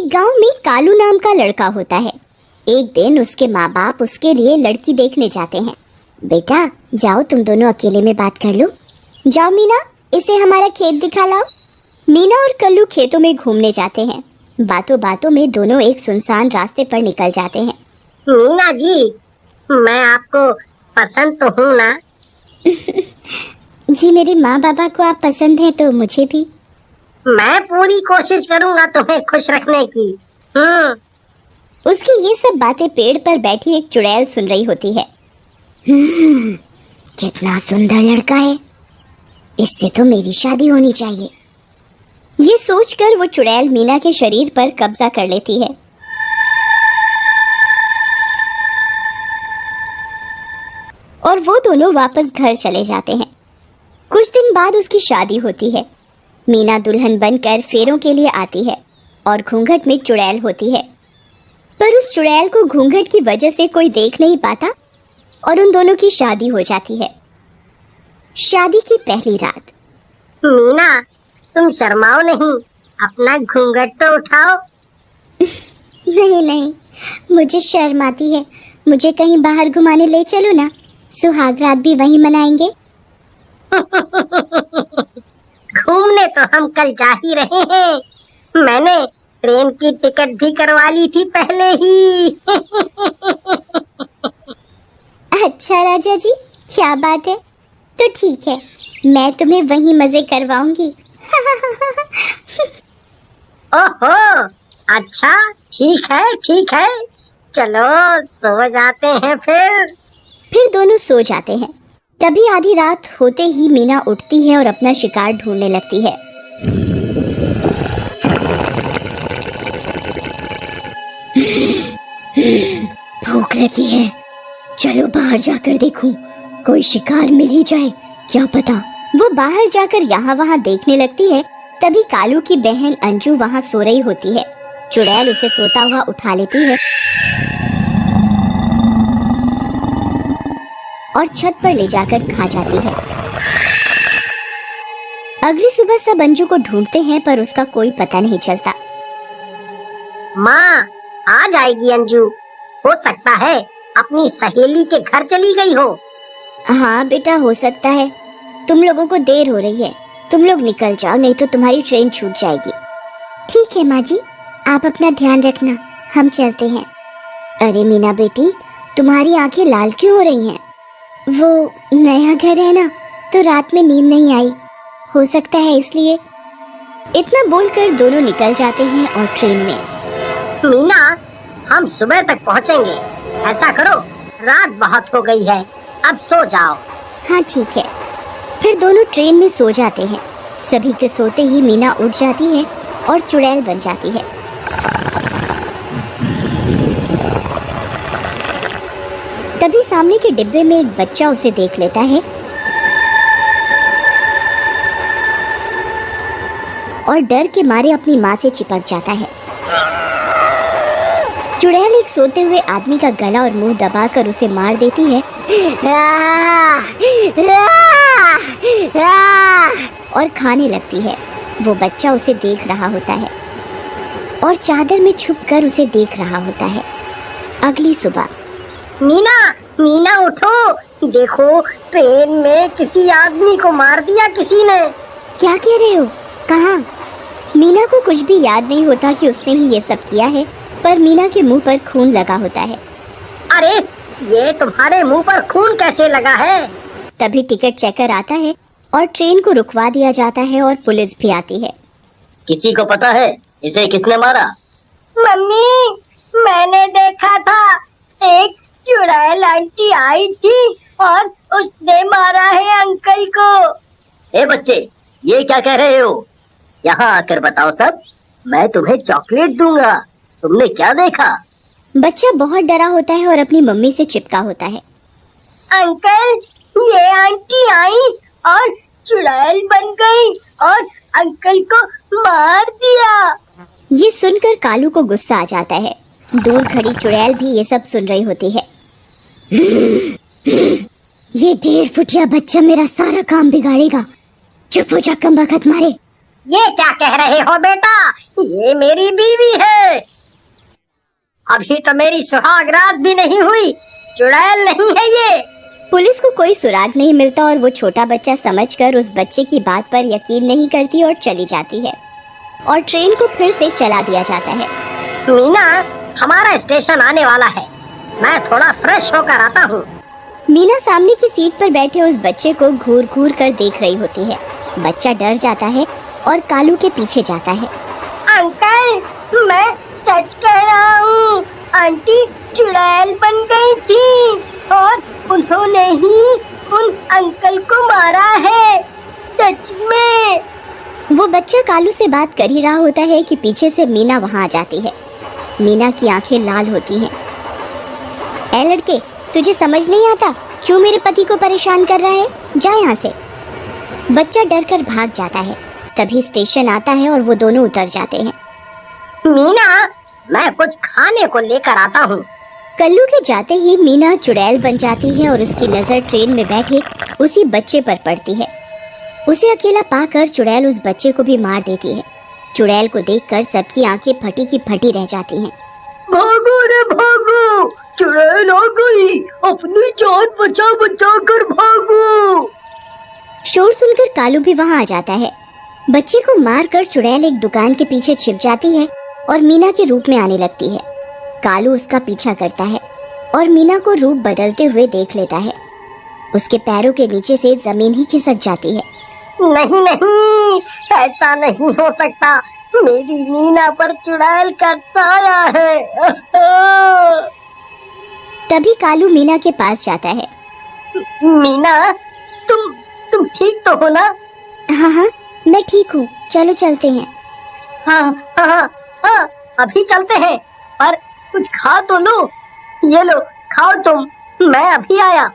एक गांव में कालू नाम का लड़का होता है। एक दिन उसके माँ बाप उसके लिए लड़की देखने जाते हैं। बेटा जाओ, तुम दोनों अकेले में बात कर लो। जाओ मीना, इसे हमारा खेत दिखा लाओ। मीना और कल्लू खेतों में घूमने जाते हैं। बातों बातों में दोनों एक सुनसान रास्ते पर निकल जाते हैं। मीना जी, मैं आपको पसंद तो हूँ ना? जी, मेरे माँ बाबा को आप पसंद हैं तो मुझे भी। मैं पूरी कोशिश करूँगा तुम्हें खुश रखने की। उसकी ये सब बातें पेड़ पर बैठी एक चुड़ैल सुन रही होती है। कितना सुंदर लड़का है, इससे तो मेरी शादी होनी चाहिए। ये सोचकर वो चुड़ैल मीना के शरीर पर कब्जा कर लेती है। और वो दोनों वापस घर चले जाते हैं। कुछ दिन बाद उसकी शादी होती है। मीना दुल्हन बनकर फेरों के लिए आती है और घूंघट में चुड़ैल होती है। पर उस चुड़ैल को घूंघट की वजह से कोई देख नहीं पाता और उन दोनों की शादी हो जाती है। शादी की पहली रात। मीना, तुम शर्माओ नहीं, अपना घूंघट तो उठाओ। नहीं नहीं, मुझे शर्म आती है। मुझे कहीं बाहर घुमाने ले चलो ना, सुहाग रात भी वहीं मनाएंगे। घूमने तो हम कल जा ही रहे हैं। मैंने ट्रेन की टिकट भी करवा ली थी पहले ही। अच्छा राजा जी, क्या बात है। तो ठीक है, मैं तुम्हें वहीं मजे करवाऊंगी। ओहो, अच्छा, ठीक है, चलो सो जाते हैं फिर दोनों सो जाते हैं। तभी आधी रात होते ही मीना उठती है और अपना शिकार ढूंढने लगती है। भूख लगी है, चलो बाहर जाकर देखूं, कोई शिकार मिल ही जाए, क्या पता। वो बाहर जाकर यहाँ वहाँ देखने लगती है। तभी कालू की बहन अंजू वहाँ सो रही होती है। चुड़ैल उसे सोता हुआ उठा लेती है और छत पर ले जाकर खा जाती है। अगली सुबह सब अंजू को ढूंढते हैं पर उसका कोई पता नहीं चलता। माँ, आ जाएगी अंजू, हो सकता है अपनी सहेली के घर चली गई हो। हाँ बेटा, हो सकता है। तुम लोगों को देर हो रही है, तुम लोग निकल जाओ, नहीं तो तुम्हारी ट्रेन छूट जाएगी। ठीक है माँ जी, आप अपना ध्यान रखना, हम चलते हैं। अरे मीना बेटी, तुम्हारी आंखें लाल क्यों हो रही हैं? वो नया घर है ना, तो रात में नींद नहीं आई, हो सकता है इसलिए। इतना बोलकर दोनों निकल जाते हैं और ट्रेन में। मीना, हम सुबह तक पहुँचेंगे। ऐसा करो, रात बहुत हो गई है, अब सो जाओ। हाँ ठीक है। फिर दोनों ट्रेन में सो जाते हैं। सभी के सोते ही मीना उठ जाती है और चुड़ैल बन जाती है। तभी सामने के डिब्बे में एक बच्चा उसे देख लेता है और डर के मारे अपनी माँ से चिपक जाता है। चुड़ैल एक सोते हुए आदमी का गला और मुंह दबाकर उसे मार देती है और खाने लगती है। वो बच्चा उसे देख रहा होता है और चादर में छुपकर उसे देख रहा होता है। अगली सुबह। मीना उठो, देखो ट्रेन में किसी आदमी को मार दिया किसी ने। क्या कह रहे हो? कहाँ? मीना को कुछ भी याद नहीं होता कि उसने ही ये सब किया है, पर मीना के मुंह पर खून लगा होता है। अरे, ये तुम्हारे मुंह पर खून कैसे लगा है? तभी टिकट चेकर आता है और ट्रेन को रुकवा दिया जाता है और पुलिस भी आती है। किसी को पता है इसे किसने मारा? मम्मी, मैंने देखा था, एक चुड़ैल आंटी आई थी और उसने मारा है अंकल को। ए बच्चे, ये क्या कह रहे हो? यहाँ आकर बताओ सब, मैं तुम्हें चॉकलेट दूंगा। तुमने क्या देखा? बच्चा बहुत डरा होता है और अपनी मम्मी से चिपका होता है। अंकल, ये आंटी आई और चुड़ैल बन गई और अंकल को मार दिया। ये सुनकर कालू को गुस्सा आ जाता है। दूर खड़ी चुड़ैल भी ये सब सुन रही होती है। ये 1.5 फुटिया बच्चा मेरा सारा काम बिगाड़ेगा। चुप हो जा कमबख्त मारे, ये क्या कह रहे हो बेटा? ये मेरी बीवी है। अभी तो मेरी सुहाग रात भी नहीं हुई। चुड़ैल नहीं है ये। पुलिस को कोई सुराग नहीं मिलता और वो छोटा बच्चा समझकर उस बच्चे की बात पर यकीन नहीं करती और चली जाती है और ट्रेन को फिर से चला दिया जाता है। मीना, हमारा स्टेशन आने वाला है। मैं थोड़ा फ्रेश होकर आता हूँ। मीना सामने की सीट पर बैठे उस बच्चे को घूर घूर कर देख रही होती है। बच्चा डर जाता है और कालू के पीछे जाता है। अंकल, मैं सच कह रहा हूँ, आंटी चुड़ैल बन गई थी और उन्होंने ही उन अंकल को मारा है, सच में। वो बच्चा कालू से बात कर ही रहा होता है कि पीछे से मीना वहाँ आ जाती है। मीना की आंखें लाल होती हैं। ऐ लड़के, तुझे समझ नहीं आता क्यों मेरे पति को परेशान कर रहा है? जा यहाँ से। बच्चा डर कर भाग जाता है। तभी स्टेशन आता है और वो दोनों उतर जाते हैं। मीना, मैं कुछ खाने को लेकर आता हूँ। कल्लू के जाते ही मीना चुड़ैल बन जाती है और उसकी नजर ट्रेन में बैठे उसी बच्चे पर पड़ती है। उसे अकेला पाकर चुड़ैल उस बच्चे को भी मार देती है। चुड़ैल को देखकर सबकी आंखें फटी की फटी रह जाती हैं। भागो रे भागो, चुड़ैल आ गई, अपनी जान बचा बचा कर भागो। शोर सुनकर कालू भी वहाँ आ जाता है। बच्चे को मारकर चुड़ैल एक दुकान के पीछे छिप जाती है और मीना के रूप में आने लगती है। कालू उसका पीछा करता है और मीना को रूप बदलते हुए देख लेता है। उसके पैरों के नीचे से जमीन ही खिसक जाती है। नहीं नहीं, ऐसा नहीं हो सकता। मेरी मीना पर चुड़ैल का साया है। तभी कालू मीना के पास जाता है। मीना, तुम ठीक तो हो ना? हाँ हाँ, मैं ठीक हूँ, चलो चलते हैं। हाँ, अभी चलते हैं, पर कुछ खा तो लो। ये लो, खाओ तुम, मैं अभी आया।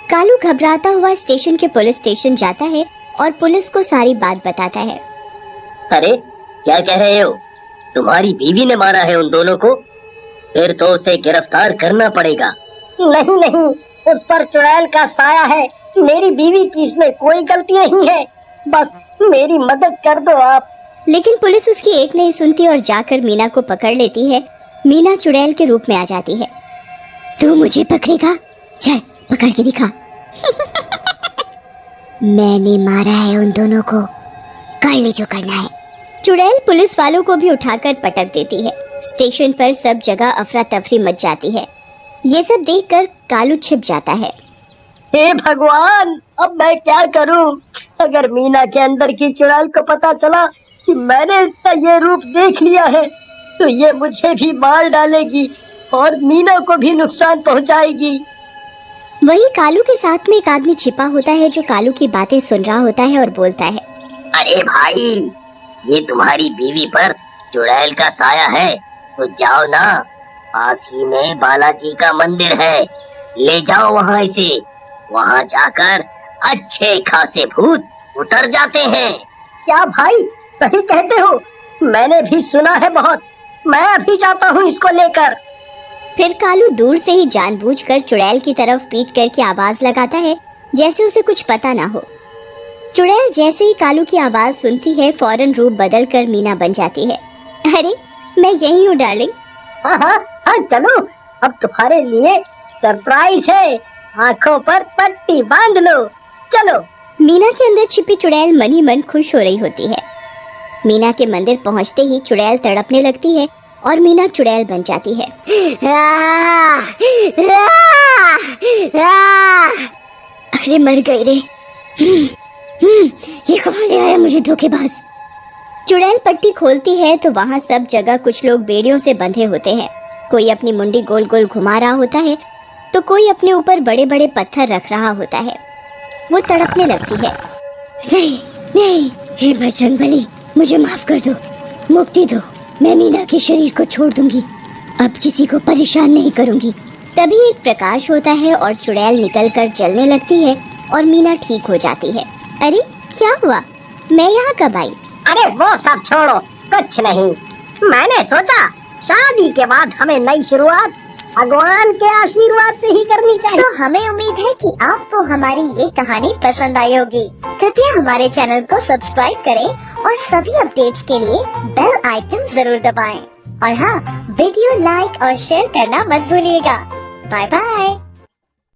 कालू घबराता हुआ स्टेशन के पुलिस स्टेशन जाता है और पुलिस को सारी बात बताता है। अरे, क्या कह रहे हो? तुम्हारी बीवी ने मारा है उन दोनों को? फिर तो उसे गिरफ्तार करना पड़ेगा। नहीं नहीं, उस पर चुड़ैल का साया है। मेरी बीवी की इसमें कोई गलती नहीं है। बस मेरी मदद कर दो आप। लेकिन पुलिस उसकी एक नहीं सुनती और जाकर मीना को पकड़ लेती है। मीना चुड़ैल के रूप में आ जाती है। तू मुझे पकड़ेगा? चल पकड़ के दिखा। मैंने मारा है उन दोनों को, कर ले जो करना है। चुड़ैल पुलिस वालों को भी उठाकर पटक देती है। स्टेशन पर सब जगह अफरा तफरी मच जाती है। ये सब देखकर कालू छिप जाता है। हे भगवान, अब मैं क्या करूं? अगर मीना के अंदर की चुड़ैल को पता चला कि मैंने इसका ये रूप देख लिया है, तो ये मुझे भी मार डालेगी और मीना को भी नुकसान पहुंचाएगी। वही कालू के साथ में एक आदमी छिपा होता है जो कालू की बातें सुन रहा होता है और बोलता है। अरे भाई, ये तुम्हारी बीवी पर चुड़ैल का साया है, तो जाओ ना, पास ही में बालाजी का मंदिर है, ले जाओ वहाँ इसे। वहाँ जाकर अच्छे खासे भूत उतर जाते हैं। क्या भाई, सही कहते हो? मैंने भी सुना है बहुत। मैं अभी जाता हूँ इसको लेकर। फिर कालू दूर से ही जानबूझकर चुड़ैल की तरफ पीट करके आवाज लगाता है, जैसे उसे कुछ पता ना हो। चुड़ैल जैसे ही कालू की आवाज सुनती है, फौरन रूप बदलकर मीना बन जाती है। अरे, मैं यही हूँ डार्लिंग। हाँ, चलो, अब तुम्हारे लिए सरप्राइज है। आंखों पर पट्टी बांध लो, चलो। मीना के अंदर छिपी चुड़ैल मन ही मन खुश हो रही होती है। मीना के मंदिर पहुंचते ही चुड़ैल तड़पने लगती है और मीना चुड़ैल बन जाती है। अरे मर गई रे। ये कहाँ ले आया मुझे धोखेबाज। चुड़ैल पट्टी खोलती है तो वहाँ सब जगह कुछ लोग बेड़ियों से बंधे होते हैं। कोई अपनी मुंडी गोल गोल घुमा रहा होता है तो कोई अपने ऊपर बड़े बड़े पत्थर रख रहा होता है। वो तड़पने लगती है। नहीं नहीं, हे बजरंगबली, मुझे माफ कर दो, मुक्ति दो। मैं मीना के शरीर को छोड़ दूंगी, अब किसी को परेशान नहीं करूंगी। तभी एक प्रकाश होता है और चुड़ैल निकलकर जलने लगती है और मीना ठीक हो जाती है। अरे क्या हुआ, मैं यहाँ कब आई? अरे वो सब छोड़ो, कुछ नहीं। मैंने सोचा शादी के बाद हमें नई शुरुआत भगवान के आशीर्वाद से ही करनी चाहिए। तो हमें उम्मीद है कि आपको हमारी ये कहानी पसंद आई होगी। कृपया हमारे चैनल को सब्सक्राइब करें और सभी अपडेट्स के लिए बेल आइकन जरूर दबाएं। और हाँ, वीडियो लाइक और शेयर करना मत भूलिएगा। Bye bye.